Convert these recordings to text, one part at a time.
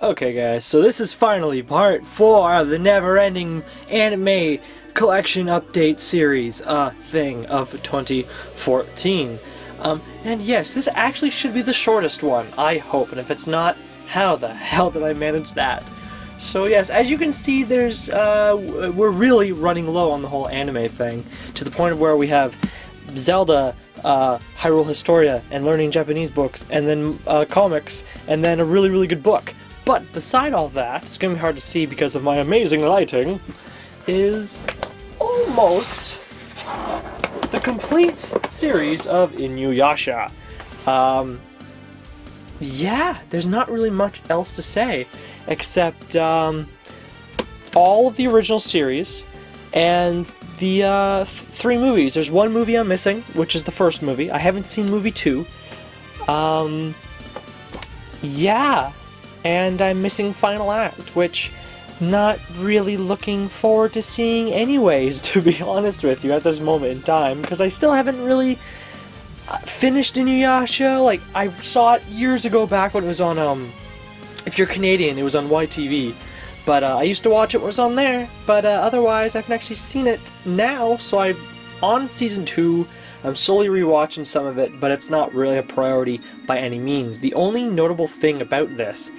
Okay guys, so this is finally part 4 of the never-ending anime collection update series thing of 2014. And yes, this actually should be the shortest one, I hope, and if it's not, how the hell did I manage that? So yes, as you can see, there's we're really running low on the whole anime thing, to the point of where we have Zelda, Hyrule Historia, and learning Japanese books, and then comics, and then a really good book. But beside all that, it's going to be hard to see because of my amazing lighting, is almost the complete series of InuYasha. Yeah, there's not really much else to say, except all of the original series, and the 3 movies. There's one movie I'm missing, which is the first movie. I haven't seen movie 2. Yeah. And I'm missing Final Act, which not really looking forward to seeing anyways, to be honest with you, at this moment in time, because I still haven't really finished InuYasha. Like, I saw it years ago back when it was on, if you're Canadian, it was on YTV, but I used to watch it when it was on there, but otherwise I haven't actually seen it now, so I'm on Season 2, I'm slowly rewatching some of it, but it's not really a priority by any means. The only notable thing about this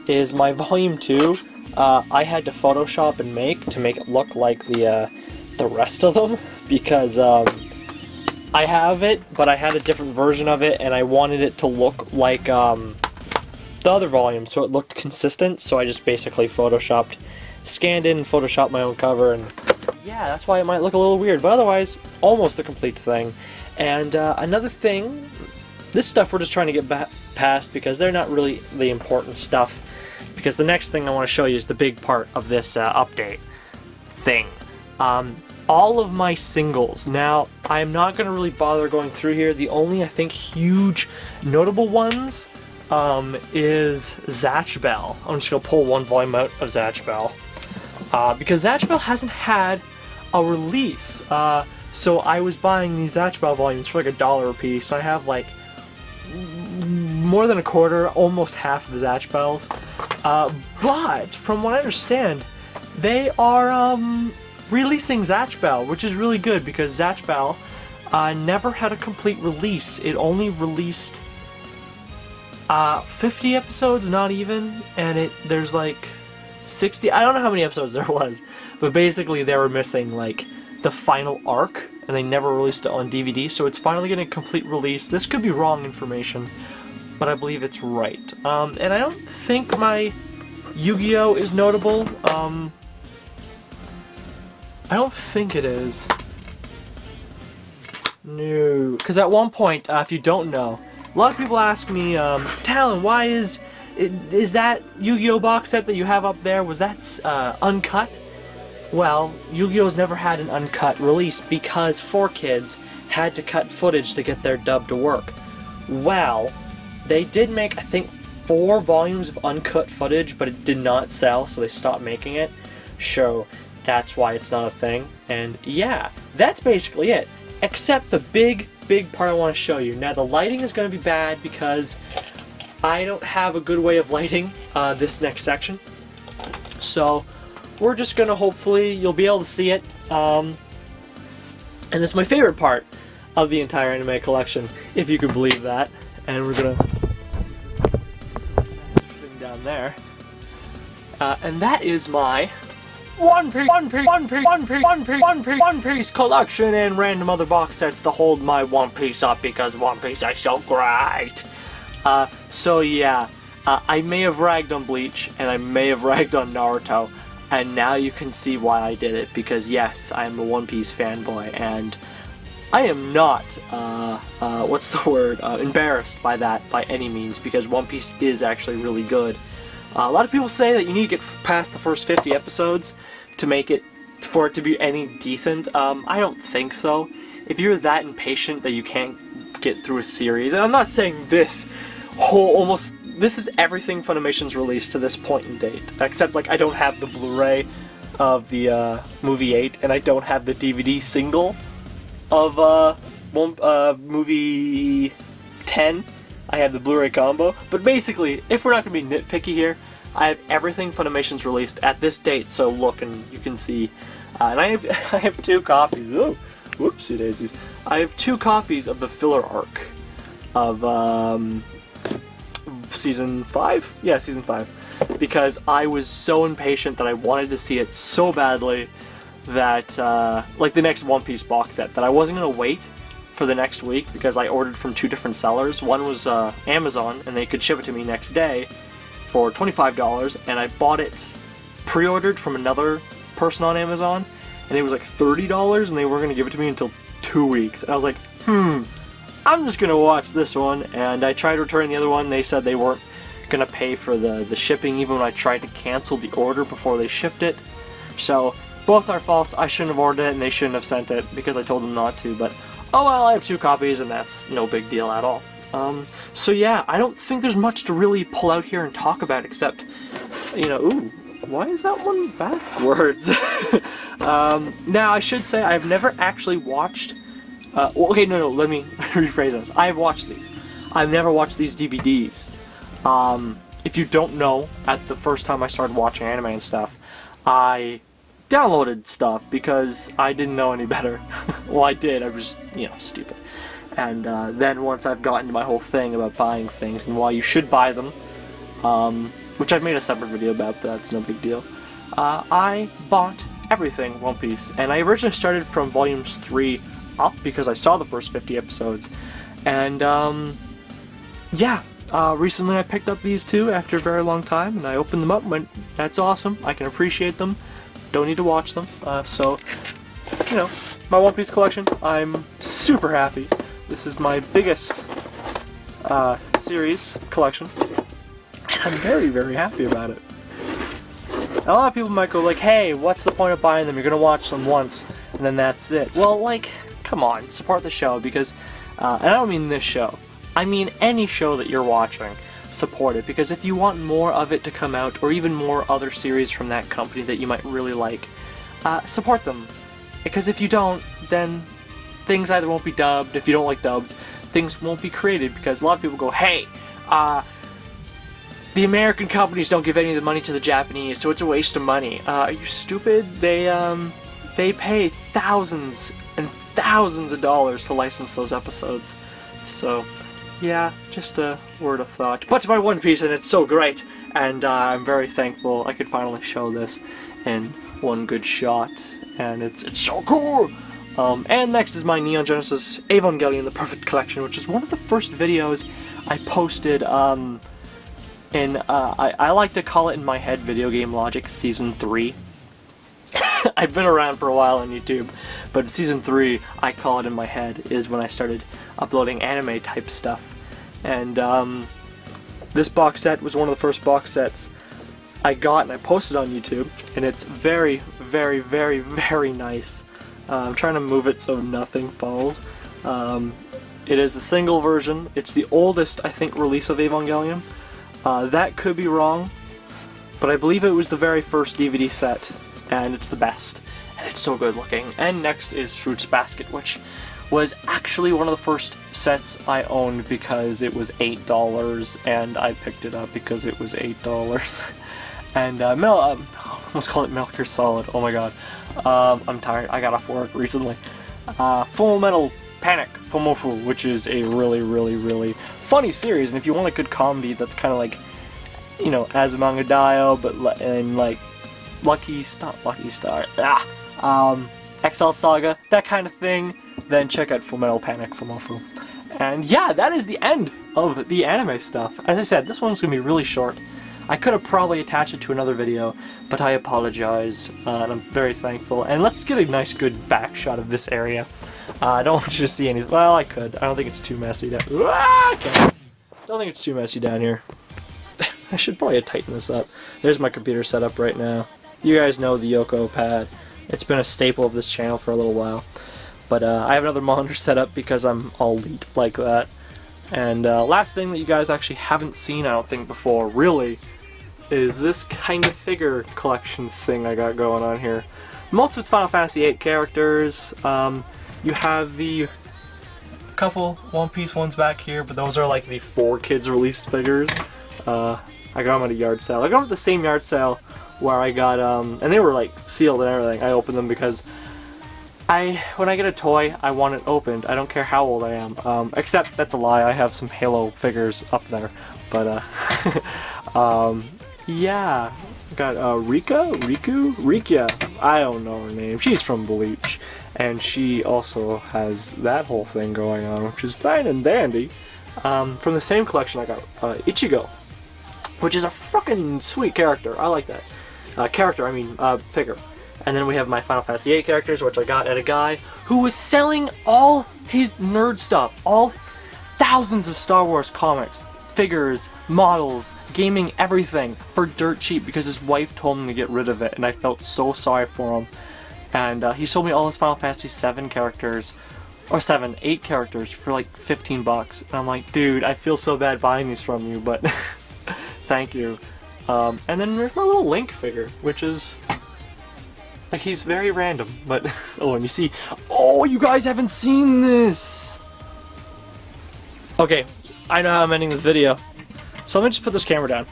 is my Volume 2, I had to Photoshop and make to make it look like the rest of them, because I have it, but I had a different version of it, and I wanted it to look like the other volume, so it looked consistent, so I just basically Photoshopped, scanned in and Photoshopped my own cover, and yeah, that's why it might look a little weird, but otherwise, almost the complete thing. And another thing, this stuff we're just trying to get past because they're not really the important stuff, because the next thing I want to show you is the big part of this update thing. All of my singles. Now, I'm not going to really bother going through here. The only, I think, huge notable ones is Zatch Bell. I'm just going to pull one volume out of Zatch Bell. Because Zatch Bell hasn't had a release. So I was buying these Zatch Bell volumes for like $1 a piece. So I have like more than a quarter, almost half of the Zatch Bells. But from what I understand, they are releasing Zatch Bell, which is really good because Zatch Bell never had a complete release. It only released 50 episodes, not even, and there's like 60, I don't know how many episodes there was, but basically they were missing like the final arc, and they never released it on DVD, so it's finally getting a complete release. This could be wrong information, but I believe it's right. And I don't think my Yu-Gi-Oh! Is notable. I don't think it is. No, because at one point, if you don't know, a lot of people ask me, Talon, why is that Yu-Gi-Oh! Box set that you have up there, was that uncut? Well, Yu-Gi-Oh's never had an uncut release because 4Kids had to cut footage to get their dub to work. Well, they did make, I think, 4 volumes of uncut footage, but it did not sell, so they stopped making it. So that's why it's not a thing. And yeah, that's basically it. Except the big part I want to show you. Now, the lighting is going to be bad because I don't have a good way of lighting this next section. So we're just going to, hopefully, you'll be able to see it. And it's my favorite part of the entire anime collection, if you could believe that. And we're going to thing down there. And that is my One Piece collection and random other box sets to hold my One Piece up because One Piece is so great. So yeah, I may have ragged on Bleach and I may have ragged on Naruto, and now you can see why I did it, because yes, I am a One Piece fanboy, and I am not, what's the word, embarrassed by that by any means, because One Piece is actually really good. A lot of people say that you need to get past the first 50 episodes to make it, for it to be any decent. I don't think so. If you're that impatient that you can't get through a series, and I'm not saying this whole, this is everything Funimation's released to this point in date, except like I don't have the Blu-ray of the movie 8, and I don't have the DVD single of movie 10. I have the Blu-ray combo, but basically, if we're not going to be nitpicky here, I have everything Funimation's released at this date, so look and you can see. And I have 2 copies. Oh, whoopsie daisies. I have 2 copies of the filler arc of Season 5? Yeah, Season 5. Because I was so impatient that I wanted to see it so badly that, like the next One Piece box set, that I wasn't going to wait for the next week because I ordered from 2 different sellers. One was Amazon, and they could ship it to me next day for $25, and I bought it pre-ordered from another person on Amazon, and it was like $30, and they weren't going to give it to me until 2 weeks. And I was like, I'm just going to watch this one, and I tried returning the other one. They said they weren't going to pay for the shipping, even when I tried to cancel the order before they shipped it. So, both our faults. I shouldn't have ordered it, and they shouldn't have sent it, because I told them not to, but oh well, I have 2 copies, and that's no big deal at all. So yeah, I don't think there's much to really pull out here and talk about, except, you know, ooh, why is that one backwards? Now, I should say I've never actually watched, okay, no, let me rephrase this. I've watched these. I've never watched these DVDs. If you don't know, at the first time I started watching anime and stuff, I downloaded stuff because I didn't know any better. Well, I did, I was, you know, stupid. And then once I've gotten to my whole thing about buying things and why you should buy them, which I've made a separate video about, but that's no big deal, I bought everything One Piece. And I originally started from volumes 3 up because I saw the first 50 episodes. And yeah, recently I picked up these 2 after a very long time, and I opened them up and went, that's awesome, I can appreciate them, don't need to watch them. So, you know, my One Piece collection, I'm super happy. This is my biggest series collection, and I'm very, very happy about it. A lot of people might go like, hey, what's the point of buying them? You're gonna watch them once, and then that's it. Well, like, come on, support the show, because, and I don't mean this show, I mean any show that you're watching, support it, because if you want more of it to come out, or even more other series from that company that you might really like, support them. Because if you don't, then things either won't be dubbed. If you don't like dubs, things won't be created, because a lot of people go, hey, the American companies don't give any of the money to the Japanese, so it's a waste of money. Are you stupid? They pay thousands and thousands of dollars to license those episodes. So, yeah, just a word of thought. But to my One Piece, and it's so great, and I'm very thankful I could finally show this in one good shot, and it's so cool! And next is my Neon Genesis Evangelion The Perfect Collection, which is one of the first videos I posted, I like to call it in my head VideoGameLogic Season 3. I've been around for a while on YouTube, but Season 3, I call it in my head, is when I started uploading anime type stuff. And this box set was one of the first box sets I got and I posted on YouTube, and it's very, very, very, very nice. I'm trying to move it so nothing falls. It is the single version. It's the oldest, I think, release of Evangelion. That could be wrong, but I believe it was the very first DVD set, and it's the best, and it's so good looking. And next is Fruits Basket, which was actually one of the first sets I owned because it was $8, and I picked it up because it was $8. And I almost call it Metal Gear Solid, oh my god. I'm tired, I got off work recently. Full Metal Panic Fumofu, which is a really, really, really funny series, and if you want a good comedy that's kind of like, you know, Azumanga Daioh, but and like Lucky Star, XL Saga, that kind of thing, then check out Full Metal Panic Fumofu. And yeah, that is the end of the anime stuff. As I said, this one's gonna be really short. I could have probably attached it to another video, but I apologize, and I'm very thankful. And let's get a nice good back shot of this area. I don't want you to see anything. Well, I could. I don't think it's too messy down. Okay. Don't think it's too messy down here. I should probably tighten this up. There's my computer setup right now. You guys know the Yoko pad. It's been a staple of this channel for a little while. But I have another monitor set up because I'm all elite like that. And last thing that you guys actually haven't seen, I don't think, before, really, is this kind of figure collection thing I got going on here. Most of it's Final Fantasy VIII characters. You have the couple One Piece ones back here, but those are like the 4 kids released figures. I got them at a yard sale. I got them at the same yard sale where I got, and they were like sealed and everything. I opened them because when I get a toy, I want it opened. I don't care how old I am. Except that's a lie. I have some Halo figures up there. But, yeah. Got, Rika? I don't know her name. She's from Bleach. And she also has that whole thing going on, which is fine and dandy. From the same collection, I got, Ichigo, which is a fucking sweet character. I like that. Figure. And then we have my Final Fantasy VIII characters, which I got at a guy who was selling all his nerd stuff, all thousands of Star Wars comics, figures, models, gaming, everything, for dirt cheap because his wife told him to get rid of it, and I felt so sorry for him. And he sold me all his Final Fantasy VII characters, or 8 characters for like 15 bucks. And I'm like, dude, I feel so bad buying these from you, but thank you. And then there's my little Link figure, which is... like, he's very random, but... oh, and you see... oh, you guys haven't seen this! Okay, I know how I'm ending this video. So let me just put this camera down.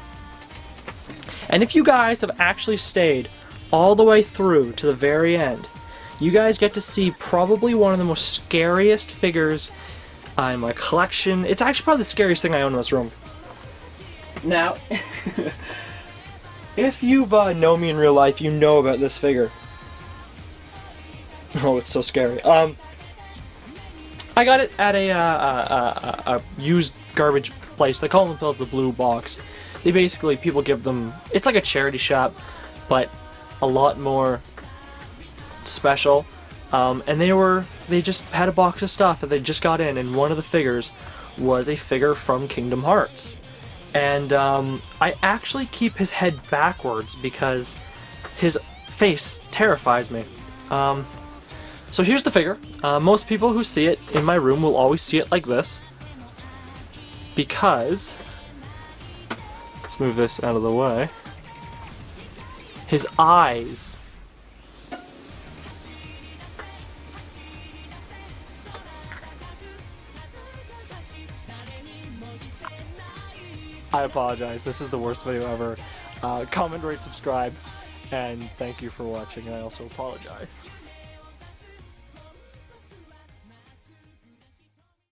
And if you guys have actually stayed all the way through to the very end, you guys get to see probably one of the most scariest figures in my collection. It's actually probably the scariest thing I own in this room. Now, if you've know me in real life, you know about this figure. Oh, it's so scary. I got it at a used garbage place. They call themselves the Blue Box. They basically, people give them, it's like a charity shop, but a lot more special. And they just had a box of stuff that they just got in, and one of the figures was a figure from Kingdom Hearts. And I actually keep his head backwards because his face terrifies me. So here's the figure. Most people who see it in my room will always see it like this. Because, let's move this out of the way. His eyes. I apologize, this is the worst video ever. Comment, rate, subscribe, and thank you for watching. I also apologize.